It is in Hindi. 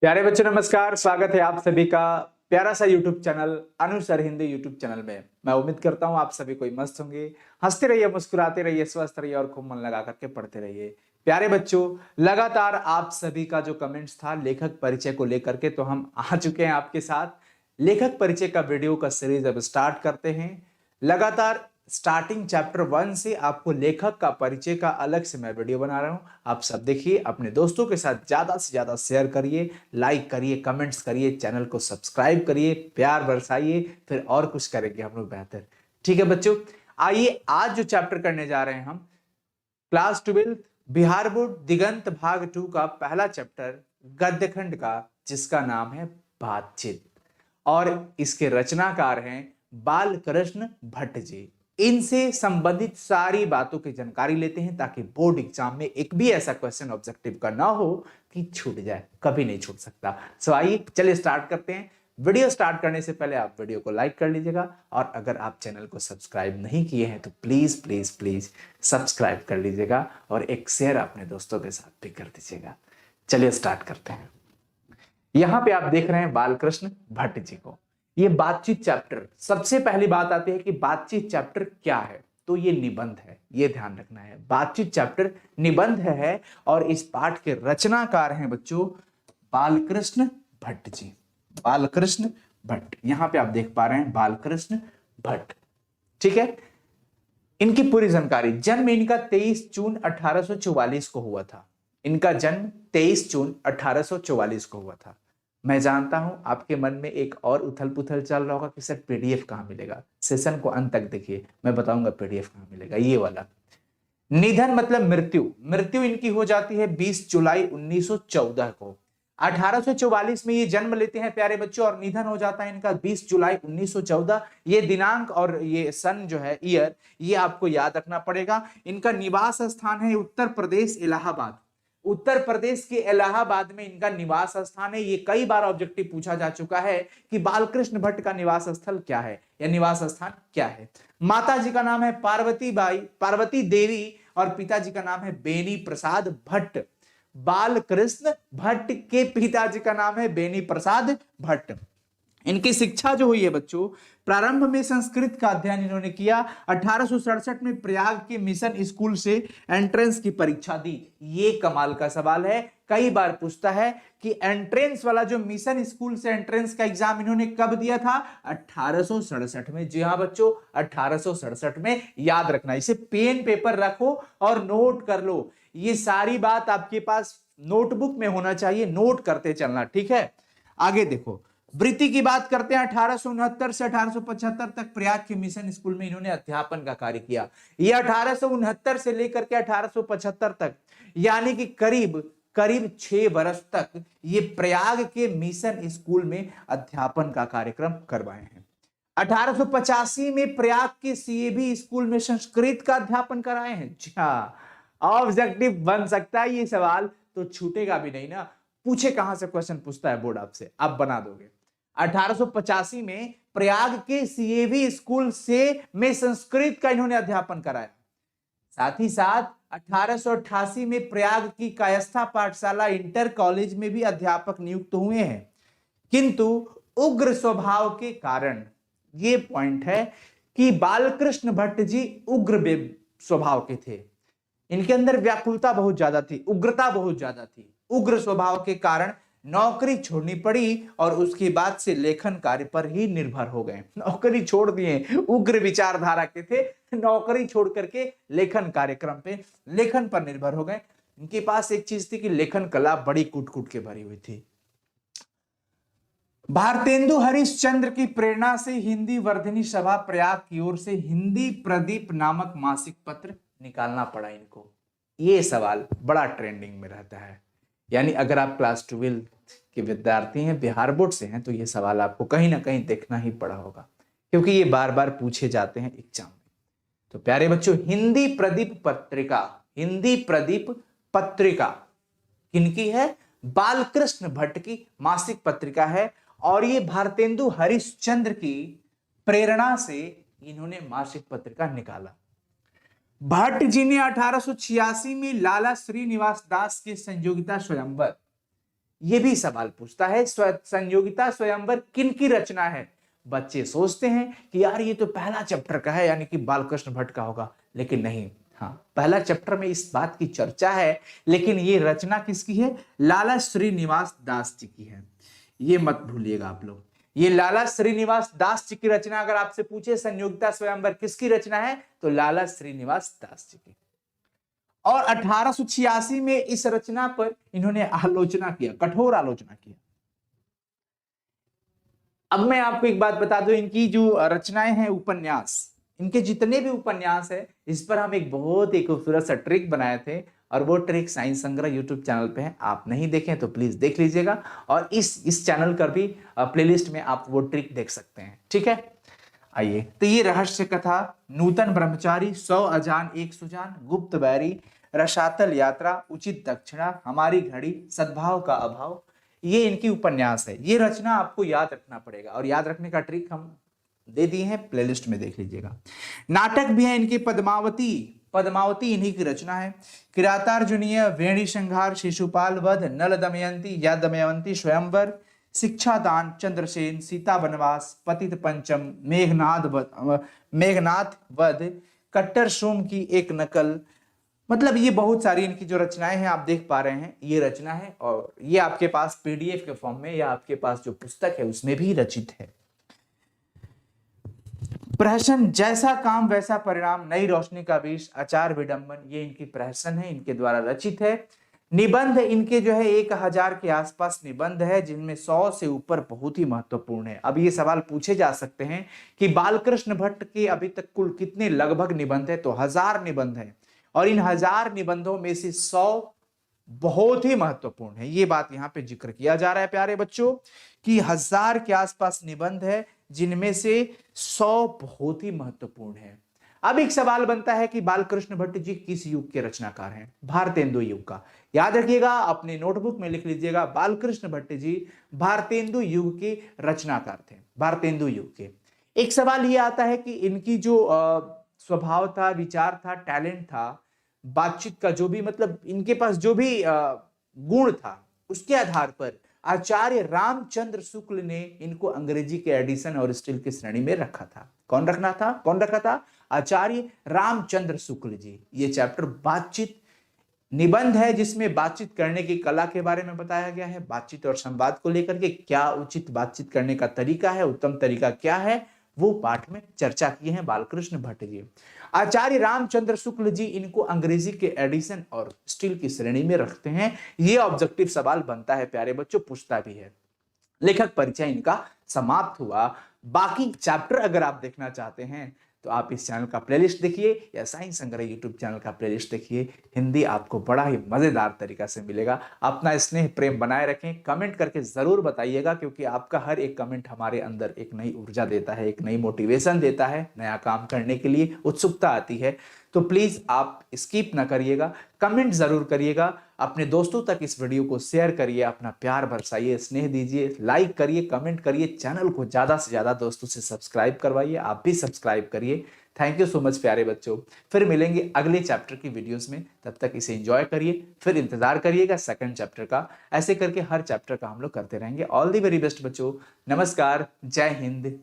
प्यारे बच्चों नमस्कार। स्वागत है आप सभी का प्यारा सा यूट्यूब चैनल अनुसर हिंदी यूट्यूब चैनल में। मैं उम्मीद करता हूं आप सभी कोई मस्त होंगे, हंसते रहिए, मुस्कुराते रहिए, स्वस्थ रहिए और खूब मन लगा करके पढ़ते रहिए। प्यारे बच्चों, लगातार आप सभी का जो कमेंट्स था लेखक परिचय को लेकर के, तो हम आ चुके हैं आपके साथ। लेखक परिचय का वीडियो का सीरीज अब स्टार्ट करते हैं। लगातार स्टार्टिंग चैप्टर 1 से आपको लेखक का परिचय का अलग से मैं वीडियो बना रहा हूं। आप सब देखिए, अपने दोस्तों के साथ ज्यादा से ज्यादा शेयर करिए, लाइक करिए, कमेंट्स करिए, चैनल को सब्सक्राइब करिए, प्यार बरसाइए, फिर और कुछ करेंगे हम लोग बेहतर। ठीक है बच्चों, आइए आज जो चैप्टर करने जा रहे हैं हम, क्लास 12 बिहार बोर्ड दिगंत भाग 2 का पहला चैप्टर गद्यखंड का, जिसका नाम है बातचीत। और इसके रचनाकार हैं बाल कृष्ण भट्ट जी। इनसे संबंधित सारी बातों की जानकारी लेते हैं ताकि बोर्ड एग्जाम में एक भी ऐसा क्वेश्चन ऑब्जेक्टिव का ना हो कि छूट जाए, कभी नहीं छूट सकता। सो आइए चलिए स्टार्ट करते हैं। वीडियो स्टार्ट करने से पहले आप वीडियो को लाइक कर लीजिएगा, और अगर आप चैनल को सब्सक्राइब नहीं किए हैं तो प्लीज प्लीज प्लीज सब्सक्राइब कर लीजिएगा, और एक शेयर अपने दोस्तों के साथ भी कर दीजिएगा। चलिए स्टार्ट करते हैं। यहां पे आप देख रहे हैं बालकृष्ण भट्ट जी को। ये बातचीत चैप्टर, सबसे पहली बात आती है कि बातचीत चैप्टर क्या है, तो ये निबंध है। ये ध्यान रखना है, बातचीत चैप्टर निबंध है, और इस पाठ के रचनाकार हैं बच्चों बालकृष्ण भट्ट जी। बालकृष्ण भट्ट, यहां पे आप देख पा रहे हैं बालकृष्ण भट्ट। ठीक है, इनकी पूरी जानकारी। जन्म इनका 23 जून 1844 को हुआ था। इनका जन्म 23 जून 1844 को हुआ था। मैं जानता हूं आपके मन में एक और उथल पुथल चल रहा होगा कि सर पीडीएफ कहां मिलेगा। सेशन को अंत तक देखिए, मैं बताऊंगा पीडीएफ कहां मिलेगा। ये वाला निधन मतलब मृत्यु, मृत्यु इनकी हो जाती है 20 जुलाई 1914 को। 1844 में ये जन्म लेते हैं प्यारे बच्चों, और निधन हो जाता है इनका 20 जुलाई 1914। ये दिनांक और ये सन जो है, ईयर, ये आपको याद रखना पड़ेगा। इनका निवास स्थान है उत्तर प्रदेश इलाहाबाद। उत्तर प्रदेश के इलाहाबाद में इनका निवास स्थान है। ये कई बार ऑब्जेक्टिव पूछा जा चुका है कि बालकृष्ण भट्ट का निवास स्थल क्या है या निवास स्थान क्या है। माता जी का नाम है पार्वती देवी, और पिताजी का नाम है बेनी प्रसाद भट्ट। बालकृष्ण भट्ट के पिताजी का नाम है बेनी प्रसाद भट्ट। इनकी शिक्षा जो हुई है बच्चों, प्रारंभ में संस्कृत का अध्ययन इन्होंने किया। 1867 में प्रयाग के मिशन स्कूल से एंट्रेंस की परीक्षा दी। ये कमाल का सवाल है, कई बार पूछता है कि एंट्रेंस वाला जो मिशन स्कूल से एंट्रेंस का एग्जाम इन्होंने कब दिया था? 1867 में। जी हाँ बच्चों, 1867 में। याद रखना, इसे पेन पेपर रखो और नोट कर लो। ये सारी बात आपके पास नोटबुक में होना चाहिए, नोट करते चलना। ठीक है, आगे देखो। वृत्ति की बात करते हैं। 1869 से 1875 तक प्रयाग के मिशन स्कूल में इन्होंने अध्यापन का कार्य किया। ये 1869 से लेकर के 1875 तक, यानी कि करीब करीब 6 वर्ष तक ये प्रयाग के मिशन स्कूल में अध्यापन का कार्यक्रम करवाए हैं। 1885 में प्रयाग के सीएबी स्कूल में संस्कृत का अध्यापन कराए हैं। जी हाँ, ऑब्जेक्टिव बन सकता है ये सवाल, तो छूटेगा भी नहीं ना। पूछे कहां से क्वेश्चन पूछता है बोर्ड आपसे, आप बना दोगे। 1885 में प्रयाग के सीएवी स्कूल से में संस्कृत का इन्होंने अध्यापन कराया। साथ ही साथ 1888 में प्रयाग की कायस्था पाठशाला इंटर कॉलेज में भी अध्यापक नियुक्त हुए हैं। किंतु उग्र स्वभाव के कारण, ये पॉइंट है कि बालकृष्ण भट्ट जी उग्र स्वभाव के थे। इनके अंदर व्याकुलता बहुत ज्यादा थी, उग्रता बहुत ज्यादा थी। उग्र स्वभाव के कारण नौकरी छोड़नी पड़ी, और उसके बाद से लेखन कार्य पर ही निर्भर हो गए। नौकरी छोड़ दिए, उग्र विचारधारा के थे, नौकरी छोड़ करके लेखन कार्यक्रम पे, लेखन पर निर्भर हो गए। इनके पास एक चीज थी कि लेखन कला बड़ी कूट कूट के भरी हुई थी। भारतेंदु हरिश्चंद्र की प्रेरणा से हिंदी वर्धिनी सभा प्रयाग की ओर से हिंदी प्रदीप नामक मासिक पत्र निकालना पड़ा इनको। ये सवाल बड़ा ट्रेंडिंग में रहता है, यानी अगर आप क्लास 12 के विद्यार्थी हैं, बिहार बोर्ड से हैं, तो ये सवाल आपको कहीं ना कहीं देखना ही पड़ा होगा, क्योंकि ये बार बार पूछे जाते हैं एग्जाम में। तो प्यारे बच्चों, हिंदी प्रदीप पत्रिका, हिंदी प्रदीप पत्रिका किनकी है? बालकृष्ण भट्ट की मासिक पत्रिका है, और ये भारतेंदु हरिश्चंद्र की प्रेरणा से इन्होंने मासिक पत्रिका निकाला। भट्ट जी ने 1886 में लाला श्रीनिवास दास के संयोगिता स्वयंवर, ये भी सवाल पूछता है। संयोगिता स्वयंवर किनकी रचना है? बच्चे सोचते हैं कि यार ये तो पहला चैप्टर का है, यानी कि बालकृष्ण भट्ट का होगा, लेकिन नहीं। हाँ, पहला चैप्टर में इस बात की चर्चा है, लेकिन ये रचना किसकी है? लाला श्रीनिवास दास जी की है। ये मत भूलिएगा आप लोग, ये लाला श्रीनिवास दास जी की रचना। अगर आपसे पूछे संयोगिता स्वयंवर किसकी रचना है, तो लाला श्रीनिवास दास जी की। और 1886 में इस रचना पर इन्होंने आलोचना किया, कठोर आलोचना किया। अब मैं आपको एक बात बता दूं, इनकी जो रचनाएं हैं, उपन्यास, इनके जितने भी उपन्यास है, इस पर हम एक बहुत ही खूबसूरत सा ट्रिक बनाए थे, और वो ट्रिक साइंस संग्रह यूट्यूब चैनल पे है। आप नहीं देखें तो प्लीज देख लीजिएगा, और इस चैनल का भी प्लेलिस्ट में आप वो ट्रिक देख सकते हैं। ठीक है, आइए। तो ये रहस्य कथा, नूतन ब्रह्मचारी, 100 अजान 1 सुजान, गुप्त बैरी, रसातल यात्रा, उचित दक्षिणा, हमारी घड़ी, सद्भाव का अभाव, ये इनकी उपन्यास है। ये रचना आपको याद रखना पड़ेगा, और याद रखने का ट्रिक हम दे दिए हैं, प्लेलिस्ट में देख लीजिएगा। नाटक भी है इनके, पद्मावती, पद्मावती इन्हीं की रचना है। किरातार्जुनीय, वेणी संहार, शिशुपाल वध, नल दमयंती या दमयंती स्वयंवर, शिक्षादान, चंद्रसेन, सीता वनवास, पतित पंचम, मेघनाथ वध, कट्टर सोम की एक नकल। मतलब ये बहुत सारी इनकी जो रचनाएं हैं, आप देख पा रहे हैं, ये रचना है, और ये आपके पास पीडीएफ के फॉर्म में या आपके पास जो पुस्तक है उसमें भी रचित है। प्रहसन, जैसा काम वैसा परिणाम, नई रोशनी का विष, आचार विडंबन, ये इनकी प्रहसन है, इनके द्वारा रचित है। निबंध इनके जो है 1000 के आसपास निबंध है, जिनमें 100 से ऊपर बहुत ही महत्वपूर्ण है। अब ये सवाल पूछे जा सकते हैं कि बालकृष्ण भट्ट के अभी तक कुल कितने लगभग निबंध है, तो 1000 निबंध है, और इन 1000 निबंधों में से 100 बहुत ही महत्वपूर्ण है। ये बात यहां पे जिक्र किया जा रहा है प्यारे बच्चों, कि 1000 के आसपास निबंध है, जिनमें से 100 बहुत ही महत्वपूर्ण है। अब एक सवाल बनता है कि बालकृष्ण भट्ट जी किस युग के रचनाकार हैं? भारतेंदु युग का। याद रखिएगा, अपने नोटबुक में लिख लीजिएगा, बालकृष्ण भट्ट जी भारतेंदु युग के रचनाकार थे, भारतेंदु युग के। एक सवाल यह आता है कि इनकी जो स्वभाव था, विचार था, टैलेंट था, बातचीत का जो भी, मतलब इनके पास जो भी गुण था, उसके आधार पर आचार्य रामचंद्र शुक्ल ने इनको अंग्रेजी के एडिशन और स्टील की श्रेणी में रखा था। कौन रखा था? आचार्य रामचंद्र शुक्ल जी। ये चैप्टर बातचीत निबंध है, जिसमें बातचीत करने की कला के बारे में बताया गया है, बातचीत और संवाद को लेकर के क्या उचित बातचीत करने का तरीका है, उत्तम तरीका क्या है, वो पाठ में चर्चा किए हैं बालकृष्ण भट्ट जी। आचार्य रामचंद्र शुक्ल जी इनको अंग्रेजी के एडिशन और स्टील की श्रेणी में रखते हैं। ये ऑब्जेक्टिव सवाल बनता है प्यारे बच्चों, पूछता भी है। लेखक परिचय इनका समाप्त हुआ। बाकी चैप्टर अगर आप देखना चाहते हैं तो आप इस चैनल का प्लेलिस्ट देखिए, या साइंस संग्रह यूट्यूब चैनल का प्लेलिस्ट देखिए। हिंदी आपको बड़ा ही मजेदार तरीका से मिलेगा। अपना स्नेह प्रेम बनाए रखें, कमेंट करके जरूर बताइएगा, क्योंकि आपका हर एक कमेंट हमारे अंदर एक नई ऊर्जा देता है, एक नई मोटिवेशन देता है, नया काम करने के लिए उत्सुकता आती है। तो प्लीज आप स्किप ना करिएगा, कमेंट जरूर करिएगा, अपने दोस्तों तक इस वीडियो को शेयर करिए, अपना प्यार बरसाइए, स्नेह दीजिए, लाइक करिए, कमेंट करिए, चैनल को ज्यादा से ज्यादा दोस्तों से सब्सक्राइब करवाइए। आप भी सब्सक्राइब करिए। थैंक यू सो मच प्यारे बच्चों। फिर मिलेंगे अगले चैप्टर की वीडियोस में, तब तक इसे एंजॉय करिए, फिर इंतजार करिएगा सेकंड चैप्टर का। ऐसे करके हर चैप्टर का हम लोग करते रहेंगे। ऑल द वेरी बेस्ट बच्चों। नमस्कार, जय हिंद,